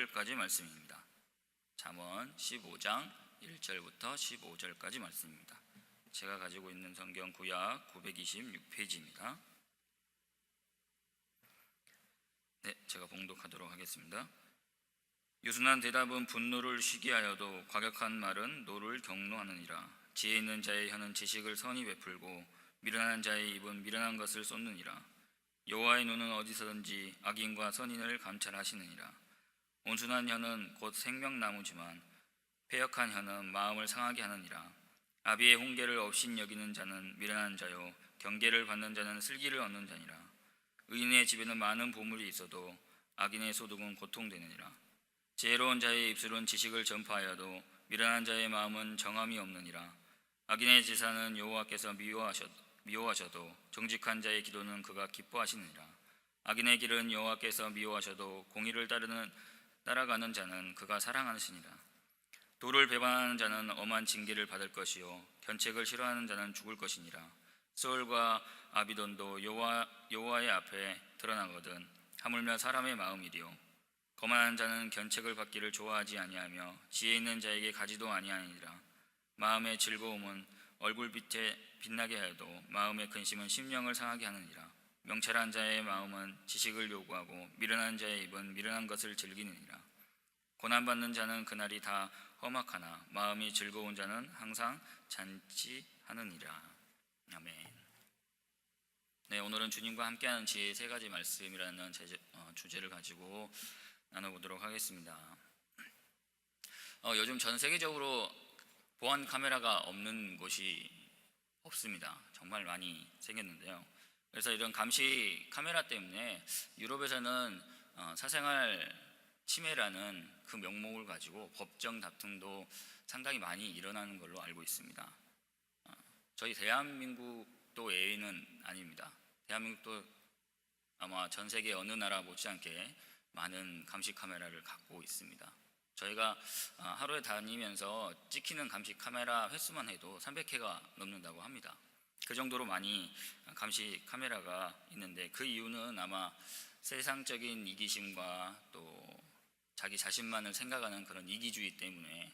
15절까지 말씀입니다. 잠언 15장 1절부터 15절까지 말씀입니다. 제가 가지고 있는 성경 구약 926페이지입니다. 네, 제가 봉독하도록 하겠습니다. 유순한 대답은 분노를 쉬게 하여도 과격한 말은 노를 경노하느니라. 지혜 있는 자의 혀는 지식을 선히 베풀고 미련한 자의 입은 미련한 것을 쏟느니라. 여호와의 눈은 어디서든지 악인과 선인을 감찰하시느니라. 온순한 혀는 곧 생명나무지만 패역한 혀는 마음을 상하게 하느니라. 아비의 훈계를 업신여기는 자는 미련한 자요 경계를 받는 자는 슬기를 얻는 자니라. 의인의 집에는 많은 보물이 있어도 악인의 소득은 고통되느니라. 지혜로운 자의 입술은 지식을 전파하여도 미련한 자의 마음은 정함이 없느니라. 악인의 제사는 여호와께서 미워하셔도 정직한 자의 기도는 그가 기뻐하시느니라. 악인의 길은 여호와께서 미워하셔도 공의를 따라가는 자는 그가 사랑하시니라. 도를 배반하는 자는 엄한 징계를 받을 것이요 견책을 싫어하는 자는 죽을 것이니라. 소울과 아비돈도 여호와의 앞에 드러나거든 하물며 사람의 마음이리요 거만한 자는 견책을 받기를 좋아하지 아니하며 지혜 있는 자에게 가지도 아니하니라. 마음의 즐거움은 얼굴빛에 빛나게 하여도 마음의 근심은 심령을 상하게 하느니라. 명철한 자의 마음은 지식을 요구하고 미련한 자의 입은 미련한 것을 즐기느니라. 고난받는 자는 그날이 다 험악하나 마음이 즐거운 자는 항상 잔치하느니라. 아멘. 네, 오늘은 주님과 함께하는 지혜의 세 가지 말씀이라는 주제를 가지고 나눠보도록 하겠습니다. 요즘 전 세계적으로 보안 카메라가 없는 곳이 없습니다. 정말 많이 생겼는데요. 그래서 이런 감시 카메라 때문에 유럽에서는 사생활 침해라는 그 명목을 가지고 법정 다툼도 상당히 많이 일어나는 걸로 알고 있습니다. 저희 대한민국도 예외는 아닙니다. 대한민국도 아마 전 세계 어느 나라 못지않게 많은 감시 카메라를 갖고 있습니다. 저희가 하루에 다니면서 찍히는 감시 카메라 횟수만 해도 300회가 넘는다고 합니다. 그 정도로 많이 감시 카메라가 있는데 그 이유는 아마 세상적인 이기심과 또 자기 자신만을 생각하는 그런 이기주의 때문에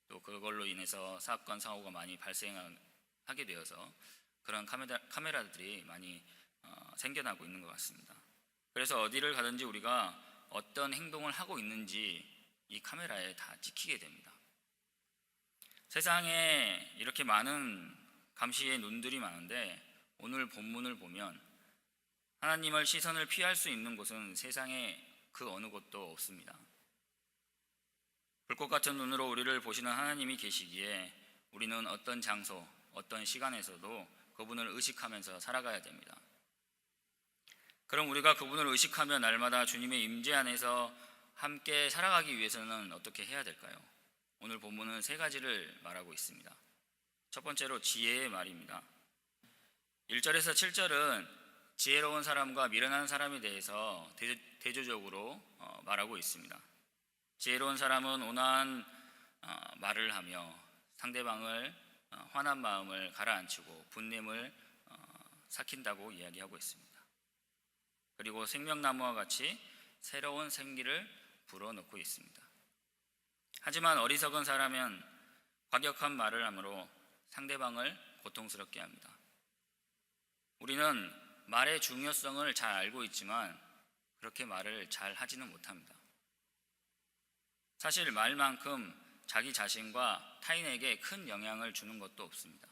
또 그걸로 인해서 사건 사고가 많이 발생하게 되어서 그런 카메라들이 많이 생겨나고 있는 것 같습니다. 그래서 어디를 가든지 우리가 어떤 행동을 하고 있는지 이 카메라에 다 찍히게 됩니다. 세상에 이렇게 많은 감시의 눈들이 많은데 오늘 본문을 보면 하나님의 시선을 피할 수 있는 곳은 세상에 그 어느 곳도 없습니다. 불꽃 같은 눈으로 우리를 보시는 하나님이 계시기에 우리는 어떤 장소, 어떤 시간에서도 그분을 의식하면서 살아가야 됩니다. 그럼 우리가 그분을 의식하며 날마다 주님의 임재 안에서 함께 살아가기 위해서는 어떻게 해야 될까요? 오늘 본문은 세 가지를 말하고 있습니다. 첫 번째로 지혜의 말입니다. 1절에서 7절은 지혜로운 사람과 미련한 사람에 대해서 대조적으로 말하고 있습니다. 지혜로운 사람은 온화한 말을 하며 상대방을 화난 마음을 가라앉히고 분냄을 삭힌다고 이야기하고 있습니다. 그리고 생명나무와 같이 새로운 생기를 불어넣고 있습니다. 하지만 어리석은 사람은 과격한 말을 함으로 상대방을 고통스럽게 합니다. 우리는 말의 중요성을 잘 알고 있지만 그렇게 말을 잘 하지는 못합니다. 사실 말만큼 자기 자신과 타인에게 큰 영향을 주는 것도 없습니다.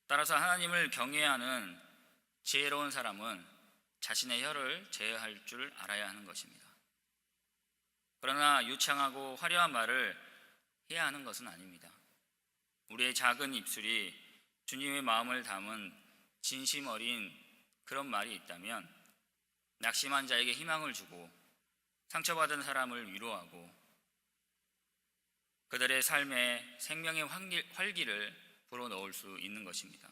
따라서 하나님을 경외하는 지혜로운 사람은 자신의 혀를 제어할 줄 알아야 하는 것입니다. 그러나 유창하고 화려한 말을 해야 하는 것은 아닙니다. 우리의 작은 입술이 주님의 마음을 담은 진심 어린 그런 말이 있다면 낙심한 자에게 희망을 주고 상처받은 사람을 위로하고 그들의 삶에 생명의 활기를 불어넣을 수 있는 것입니다.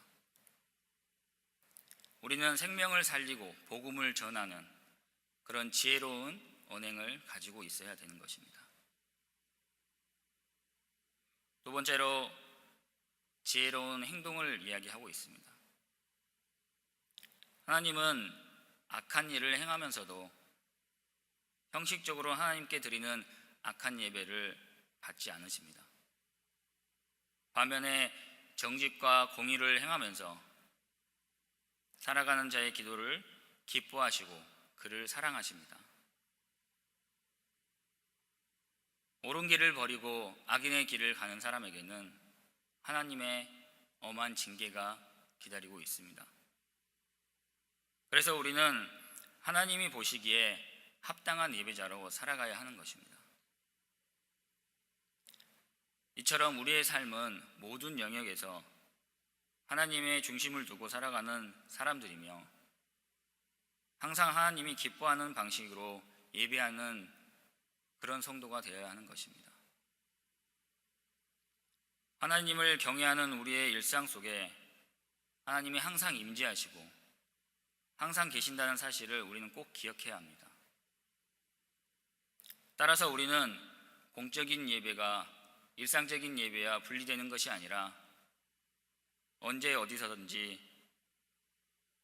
우리는 생명을 살리고 복음을 전하는 그런 지혜로운 언행을 가지고 있어야 되는 것입니다. 두 번째로 지혜로운 행동을 이야기하고 있습니다. 하나님은 악한 일을 행하면서도 형식적으로 하나님께 드리는 악한 예배를 받지 않으십니다. 반면에 정직과 공의를 행하면서 살아가는 자의 기도를 기뻐하시고 그를 사랑하십니다. 옳은 길을 버리고 악인의 길을 가는 사람에게는 하나님의 엄한 징계가 기다리고 있습니다. 그래서 우리는 하나님이 보시기에 합당한 예배자로 살아가야 하는 것입니다. 이처럼 우리의 삶은 모든 영역에서 하나님의 중심을 두고 살아가는 사람들이며 항상 하나님이 기뻐하는 방식으로 예배하는 그런 성도가 되어야 하는 것입니다. 하나님을 경외하는 우리의 일상 속에 하나님이 항상 임재하시고 항상 계신다는 사실을 우리는 꼭 기억해야 합니다. 따라서 우리는 공적인 예배가 일상적인 예배와 분리되는 것이 아니라 언제 어디서든지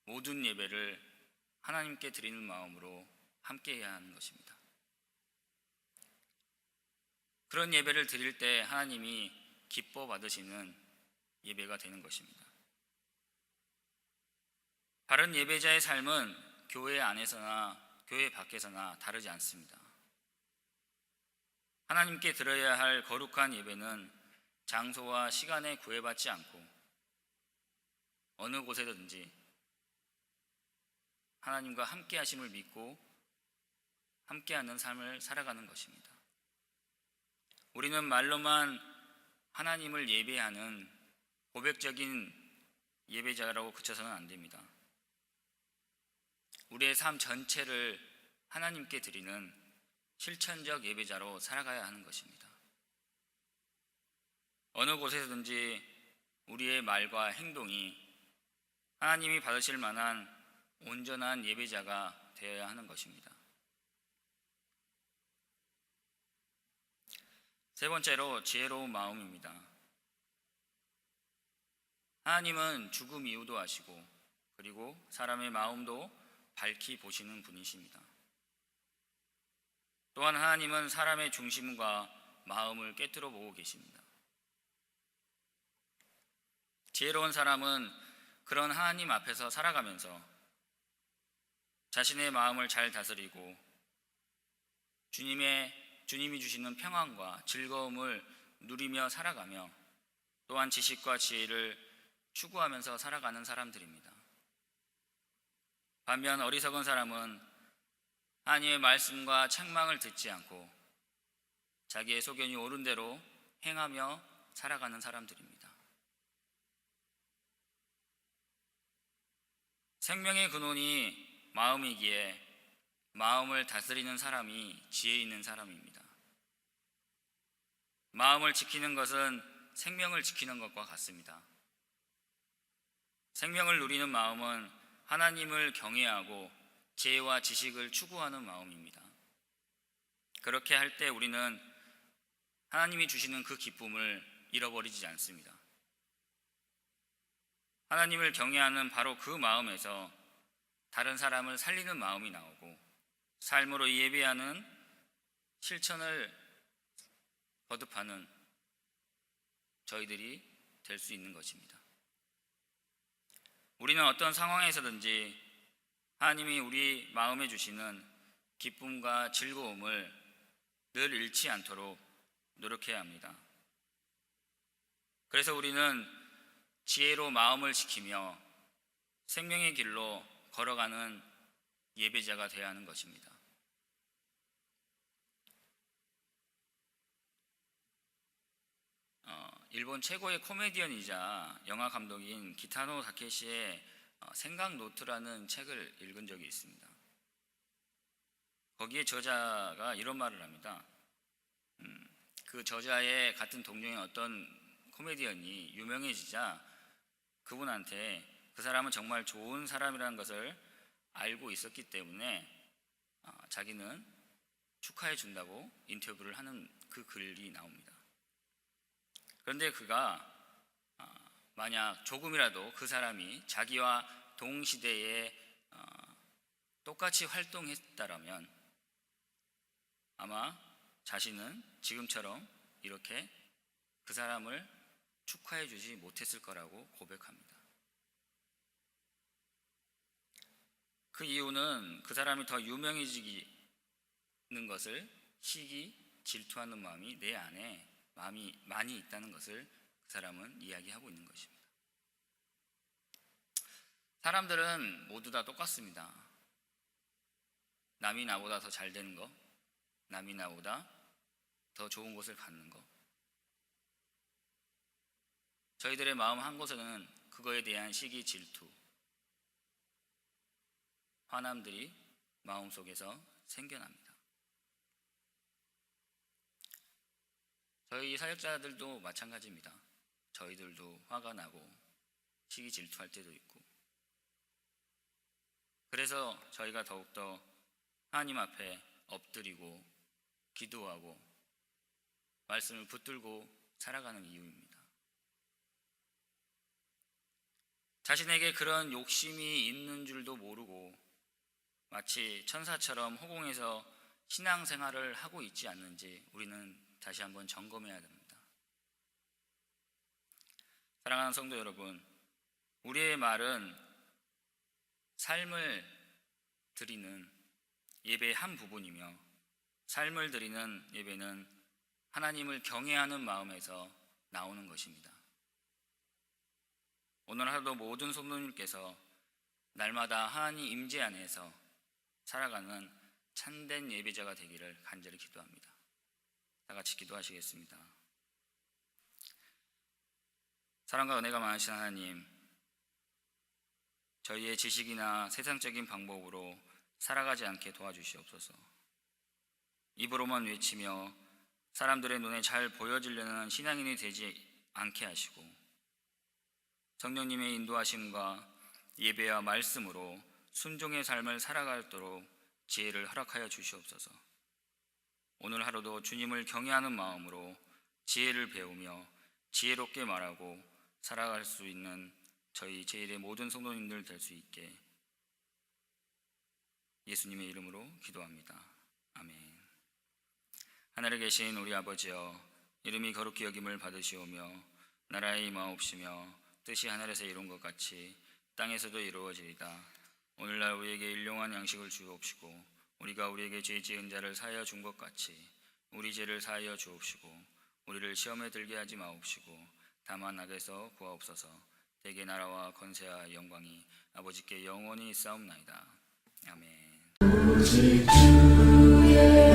모든 예배를 하나님께 드리는 마음으로 함께 해야 하는 것입니다. 그런 예배를 드릴 때 하나님이 기뻐 받으시는 예배가 되는 것입니다. 바른 예배자의 삶은 교회 안에서나 교회 밖에서나 다르지 않습니다. 하나님께 드려야 할 거룩한 예배는 장소와 시간에 구애받지 않고 어느 곳에든지 하나님과 함께 하심을 믿고 함께하는 삶을 살아가는 것입니다. 우리는 말로만 하나님을 예배하는 고백적인 예배자라고 그쳐서는 안 됩니다. 우리의 삶 전체를 하나님께 드리는 실천적 예배자로 살아가야 하는 것입니다. 어느 곳에서든지 우리의 말과 행동이 하나님이 받으실 만한 온전한 예배자가 되어야 하는 것입니다. 세 번째로 지혜로운 마음입니다. 하나님은 죽음 이후도 아시고 그리고 사람의 마음도 밝히 보시는 분이십니다. 또한 하나님은 사람의 중심과 마음을 꿰뚫어 보고 계십니다. 지혜로운 사람은 그런 하나님 앞에서 살아가면서 자신의 마음을 잘 다스리고 주님이 주시는 평안과 즐거움을 누리며 살아가며 또한 지식과 지혜를 추구하면서 살아가는 사람들입니다. 반면 어리석은 사람은 하나님의 말씀과 책망을 듣지 않고 자기의 소견이 옳은 대로 행하며 살아가는 사람들입니다. 생명의 근원이 마음이기에 마음을 다스리는 사람이 지혜 있는 사람입니다. 마음을 지키는 것은 생명을 지키는 것과 같습니다. 생명을 누리는 마음은 하나님을 경외하고 지혜와 지식을 추구하는 마음입니다. 그렇게 할 때 우리는 하나님이 주시는 그 기쁨을 잃어버리지 않습니다. 하나님을 경외하는 바로 그 마음에서 다른 사람을 살리는 마음이 나오고 삶으로 예배하는 실천을 거듭하는 저희들이 될 수 있는 것입니다. 우리는 어떤 상황에서든지 하나님이 우리 마음에 주시는 기쁨과 즐거움을 늘 잃지 않도록 노력해야 합니다. 그래서 우리는 지혜로 마음을 지키며 생명의 길로 걸어가는 예배자가 되어야 하는 것입니다. 일본 최고의 코미디언이자 영화 감독인 기타노 다케시의 생각 노트라는 책을 읽은 적이 있습니다. 거기에 저자가 이런 말을 합니다. 그 저자의 같은 동료인 어떤 코미디언이 유명해지자 그분한테 그 사람은 정말 좋은 사람이라는 것을 알고 있었기 때문에 자기는 축하해 준다고 인터뷰를 하는 그 글이 나옵니다. 그런데 그가 만약 조금이라도 그 사람이 자기와 동시대에 똑같이 활동했다라면 아마 자신은 지금처럼 이렇게 그 사람을 축하해 주지 못했을 거라고 고백합니다. 그 이유는 그 사람이 더 유명해지는 것을 시기, 질투하는 마음이 내 안에 많이 있다는 것을 그 사람은 이야기하고 있는 것입니다. 사람들은 모두 다 똑같습니다. 남이 나보다 더 잘 되는 거, 남이 나보다 더 좋은 곳을 갖는 거. 저희들의 마음 한 곳에는 그거에 대한 시기, 질투, 화남들이 마음속에서 생겨납니다. 저희 사역자들도 마찬가지입니다. 저희들도 화가 나고 시기, 질투할 때도 있고, 그래서 저희가 더욱더 하나님 앞에 엎드리고 기도하고 말씀을 붙들고 살아가는 이유입니다. 자신에게 그런 욕심이 있는 줄도 모르고 마치 천사처럼 허공에서 신앙생활을 하고 있지 않는지 우리는 다시 한번 점검해야 됩니다. 사랑하는 성도 여러분, 우리의 말은 삶을 드리는 예배의 한 부분이며, 삶을 드리는 예배는 하나님을 경외하는 마음에서 나오는 것입니다. 오늘 하루도 모든 성도님께서 날마다 하나님 임재 안에서 살아가는 참된 예배자가 되기를 간절히 기도합니다. 다 같이 기도하시겠습니다. 사랑과 은혜가 많으신 하나님, 저희의 지식이나 세상적인 방법으로 살아가지 않게 도와주시옵소서. 입으로만 외치며 사람들의 눈에 잘 보여지려는 신앙인이 되지 않게 하시고, 성령님의 인도하심과 예배와 말씀으로 순종의 삶을 살아가도록 지혜를 허락하여 주시옵소서. 오늘 하루도 주님을 경외하는 마음으로 지혜를 배우며 지혜롭게 말하고 살아갈 수 있는 저희 제1의 모든 성도님들 될 수 있게 예수님의 이름으로 기도합니다. 아멘. 하늘에 계신 우리 아버지여, 이름이 거룩히 여김을 받으시오며 나라의 임하옵시며 뜻이 하늘에서 이룬 것 같이 땅에서도 이루어지리다. 오늘날 우리에게 일용할 양식을 주옵시고, 우리가 우리에게 죄 지은 자를 사하여 준 것 같이 우리 죄를 사하여 주옵시고, 우리를 시험에 들게 하지 마옵시고 다만 악에서 구하옵소서. 대개 나라와 권세와 영광이 아버지께 영원히 있사옵나이다. 아멘. 오직 주의